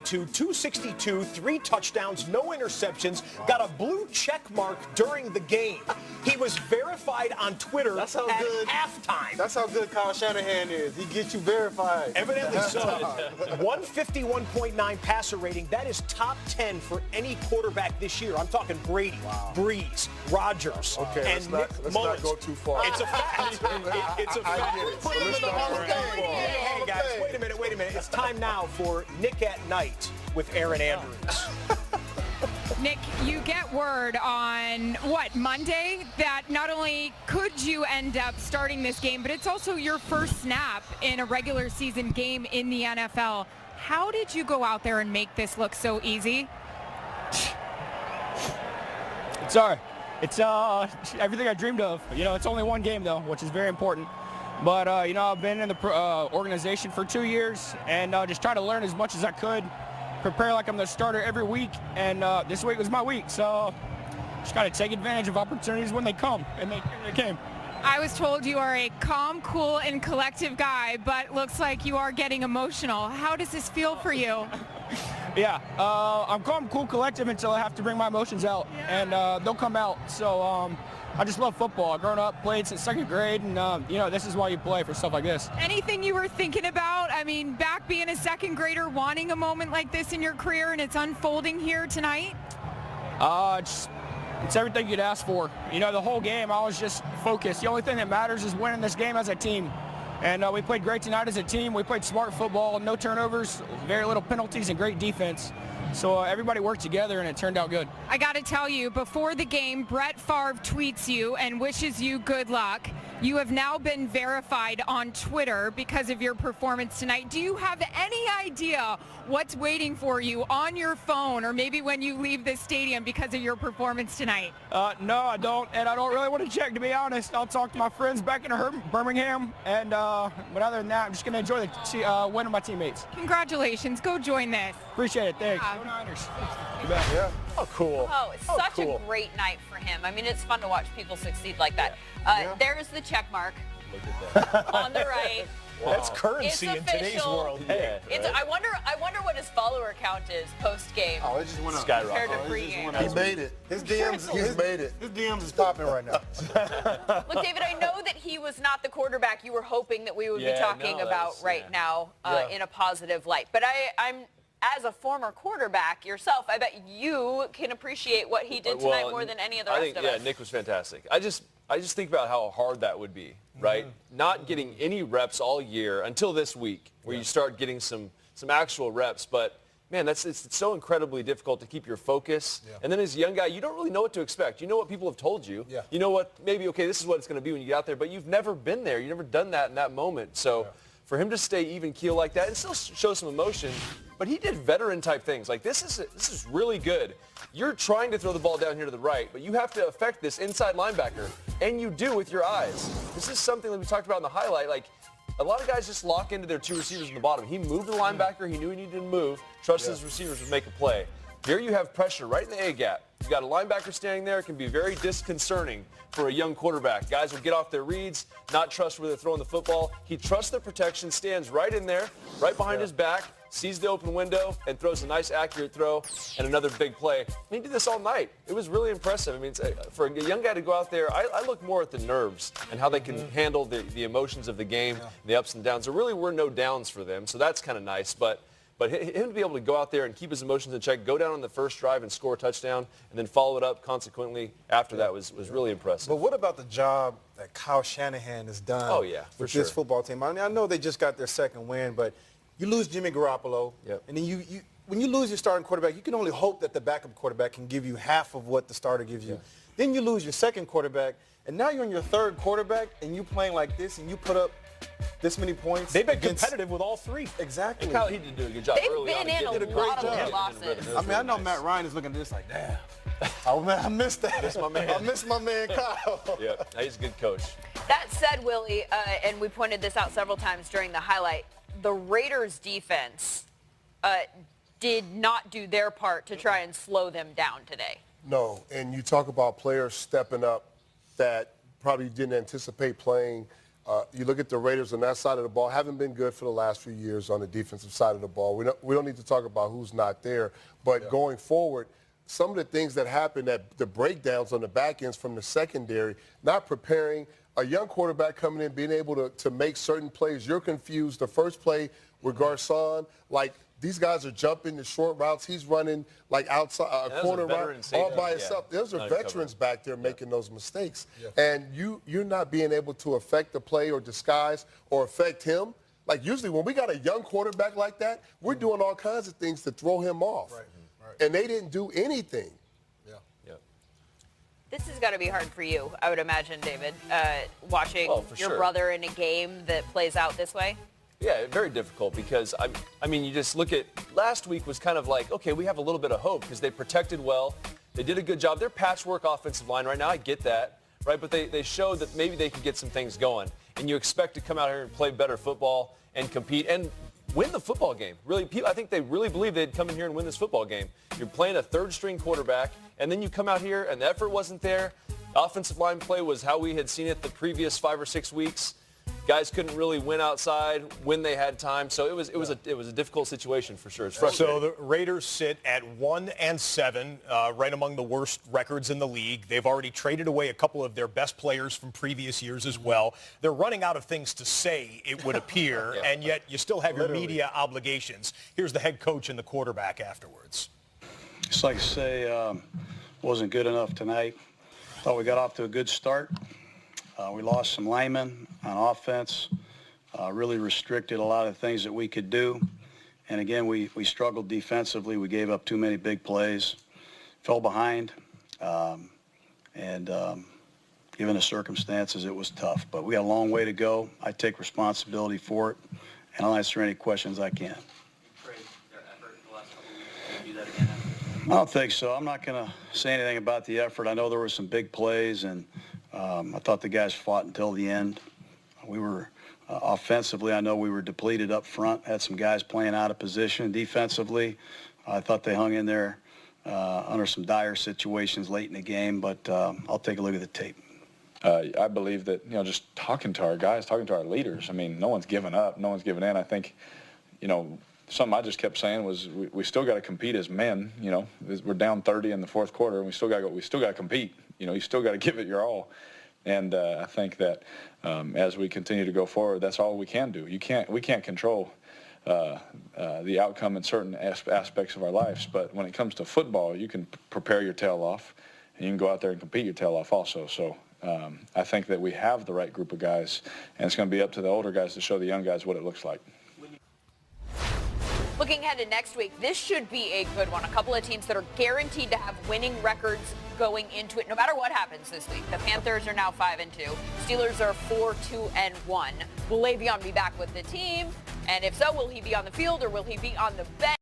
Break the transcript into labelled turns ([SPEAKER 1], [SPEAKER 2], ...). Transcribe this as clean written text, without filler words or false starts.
[SPEAKER 1] 262, 3 touchdowns, no interceptions, got a blue check mark during the game. He was verified on Twitter at halftime.
[SPEAKER 2] That's how good Kyle Shanahan is. He gets you verified.
[SPEAKER 1] Evidently so. 151.9 passer rating. That is top 10 for any quarterback this year. I'm talking Brady, Breeze, Rodgers, and Nick Mullens.
[SPEAKER 3] Let's not go too far.
[SPEAKER 1] It's a fact. It's a fact. Hey, guys, wait a minute. It's time now for Nick at Night with Aaron Andrews.
[SPEAKER 4] Nick, you get word on, Monday, that not only could you end up starting this game, but it's also your first snap in a regular season game in the NFL. How did you go out there and make this look so easy?
[SPEAKER 5] It's all right. It's everything I dreamed of. It's only one game, though, which is very important. But, I've been in the organization for 2 years and just trying to learn as much as I could, prepare like I'm the starter every week, and this week was my week. So just got to take advantage of opportunities when they come, and they came.
[SPEAKER 4] I was told you are a calm, cool, and collective guy, but looks like you are getting emotional. How does this feel for you?
[SPEAKER 5] Yeah, I'm calm, cool, collective until I have to bring my emotions out, and they'll come out. So I just love football. I've grown up, played since 2nd grade, and, this is why you play for stuff like this. Anything
[SPEAKER 4] you were thinking about? I mean, back being a 2nd grader, wanting a moment like this in your career, and it's unfolding here tonight?
[SPEAKER 5] It's everything you'd ask for. The whole game, I was just focused. The only thing that matters is winning this game as a team. And we played great tonight as a team. We played smart football, no turnovers, very little penalties, and great defense. So everybody worked together, and it turned out good.
[SPEAKER 4] I got to tell you, before the game, Brett Favre tweets you and wishes you good luck. You have now been verified on Twitter because of your performance tonight. Do you have any idea what's waiting for you on your phone or maybe when you leave this stadium because of your performance tonight?
[SPEAKER 5] No, I don't, and I don't really want to check, to be honest. I'll talk to my friends back in Birmingham, and but other than that, I'm just going to enjoy the win of my teammates.
[SPEAKER 4] Congratulations. Go join this.
[SPEAKER 5] Appreciate it. Thanks.
[SPEAKER 4] Yeah.
[SPEAKER 5] Go Niners.
[SPEAKER 1] Yeah. Oh, cool.
[SPEAKER 6] Oh, it's such a great night for him. I mean, it's fun to watch people succeed like that. There's the check mark on the right.
[SPEAKER 1] Wow. That's currency in today's world. Hey,
[SPEAKER 6] I wonder what his follower count is post game.
[SPEAKER 2] Oh, it just went up.
[SPEAKER 6] Compared to pregame.
[SPEAKER 3] He made it.
[SPEAKER 2] His DMs is popping right now.
[SPEAKER 6] Look, David, I know that he was not the quarterback you were hoping that we would be talking about now in a positive light. But I'm as a former quarterback yourself, I bet you can appreciate what he did tonight more than any of the rest of us.
[SPEAKER 7] Nick was fantastic. I just think about how hard that would be, right? Not getting any reps all year until this week, where you start getting some actual reps. But man, it's so incredibly difficult to keep your focus. And then as a young guy, you don't really know what to expect. You know what people have told you. You know what, maybe, okay, this is what it's going to be when you get out there, but you've never been there. You've never done that in that moment. So for him to stay even keel like that and still show some emotion, but he did veteran type things. Like this is really good. You're trying to throw the ball down here to the right, but you have to affect this inside linebacker, and you do with your eyes. This is something that we talked about in the highlight. Like a lot of guys just lock into their 2 receivers in the bottom. He moved the linebacker. He knew he needed to move. Trusted his receivers would make a play. Here you have pressure right in the A gap. You got a linebacker standing there. It can be very disconcerting for a young quarterback. Guys will get off their reads, not trust where they're throwing the football. He trusts the protection, stands right in there, right behind his back, sees the open window, and throws a nice accurate throw and another big play. And he did this all night. It was really impressive. I mean, for a young guy to go out there, I look more at the nerves and how they can handle the emotions of the game, the ups and downs. There really were no downs for them, so that's kind of nice. But him to be able to go out there and keep his emotions in check, go down on the first drive and score a touchdown, and then follow it up consequently after that was really impressive.
[SPEAKER 2] But what about the job that Kyle Shanahan has done with this football team? I mean, I know they just got their 2nd win, but you lose Jimmy Garoppolo, and then when you lose your starting quarterback, you can only hope that the backup quarterback can give you half of what the starter gives you. Then you lose your 2nd quarterback, and now you're on your 3rd quarterback, and you're playing like this, and you put up this many points.
[SPEAKER 1] They've been competitive with all 3.
[SPEAKER 2] Exactly.
[SPEAKER 7] And Kyle, he did do a good job early on.
[SPEAKER 6] They've been in a lot of losses.
[SPEAKER 2] I mean, I know Matt Ryan is looking at this like, damn. I missed that. I missed my man Kyle.
[SPEAKER 7] He's a good coach.
[SPEAKER 6] That said, Willie, and we pointed this out several times during the highlight, the Raiders defense did not do their part to try and slow them down today.
[SPEAKER 3] No, and you talk about players stepping up that probably didn't anticipate playing You look at the Raiders on that side of the ball, haven't been good for the last few years on the defensive side of the ball. We don't need to talk about who's not there, but going forward, some of the things that happen, that the breakdowns on the back ends from the secondary, not preparing, a young quarterback coming in, being able to make certain plays. You're confused. The first play with Garcon, like, these guys are jumping the short routes. He's running like outside a corner route all by himself. Those are veterans back there making those mistakes. And you're not being able to affect the play or disguise or affect him. Like, usually when we got a young quarterback like that, we're doing all kinds of things to throw him off. And they didn't do anything.
[SPEAKER 6] This has got to be hard for you, I would imagine, David, watching your brother in a game that plays out this way.
[SPEAKER 7] Yeah, very difficult because, I mean, you just look at last week was kind of like, okay, we have a little bit of hope because they protected well. They did a good job. They're patchwork offensive line right now. I get that, right? But they showed that maybe they could get some things going. And you expect to come out here and play better football and compete and win the football game. Really, I think they really believe they'd come in here and win this football game. You're playing a third-string quarterback, and then you come out here and the effort wasn't there. Offensive line play was how we had seen it the previous 5 or 6 weeks. Guys couldn't really win outside when they had time, so it was a difficult situation for sure. It's frustrating.
[SPEAKER 1] So the Raiders sit at 1-7, right among the worst records in the league. They've already traded away a couple of their best players from previous years as well. They're running out of things to say, it would appear, and yet you still have your media obligations. Here's the head coach and the quarterback afterwards.
[SPEAKER 8] Just like to say, wasn't good enough tonight. Thought we got off to a good start. We lost some linemen on offense, really restricted a lot of things that we could do. And again, we struggled defensively. We gave up too many big plays, fell behind, and given the circumstances, it was tough. But we got a long way to go. I take responsibility for it, and I'll answer any questions I can. I don't think so. I'm not going to say anything about the effort. I know there were some big plays, and I thought the guys fought until the end. We were offensively, I know we were depleted up front, had some guys playing out of position. Defensively, I thought they hung in there under some dire situations late in the game, but I'll take a look at the tape.
[SPEAKER 9] I believe that, just talking to our guys, talking to our leaders, I mean, no one's given up, no one's given in. I think, something I just kept saying was we still got to compete as men. We're down 30 in the fourth quarter, and we still got to compete. You still got to give it your all. And I think that as we continue to go forward, that's all we can do. We can't control the outcome in certain aspects of our lives, but when it comes to football, you can prepare your tail off, and you can go out there and compete your tail off also. So I think that we have the right group of guys, and it's going to be up to the older guys to show the young guys what it looks like.
[SPEAKER 6] Looking ahead to next week, this should be a good one. A couple of teams that are guaranteed to have winning records going into it, no matter what happens this week. The Panthers are now 5-2. Steelers are 4-2-1. Will Le'Veon be back with the team? And if so, will he be on the field or will he be on the bench?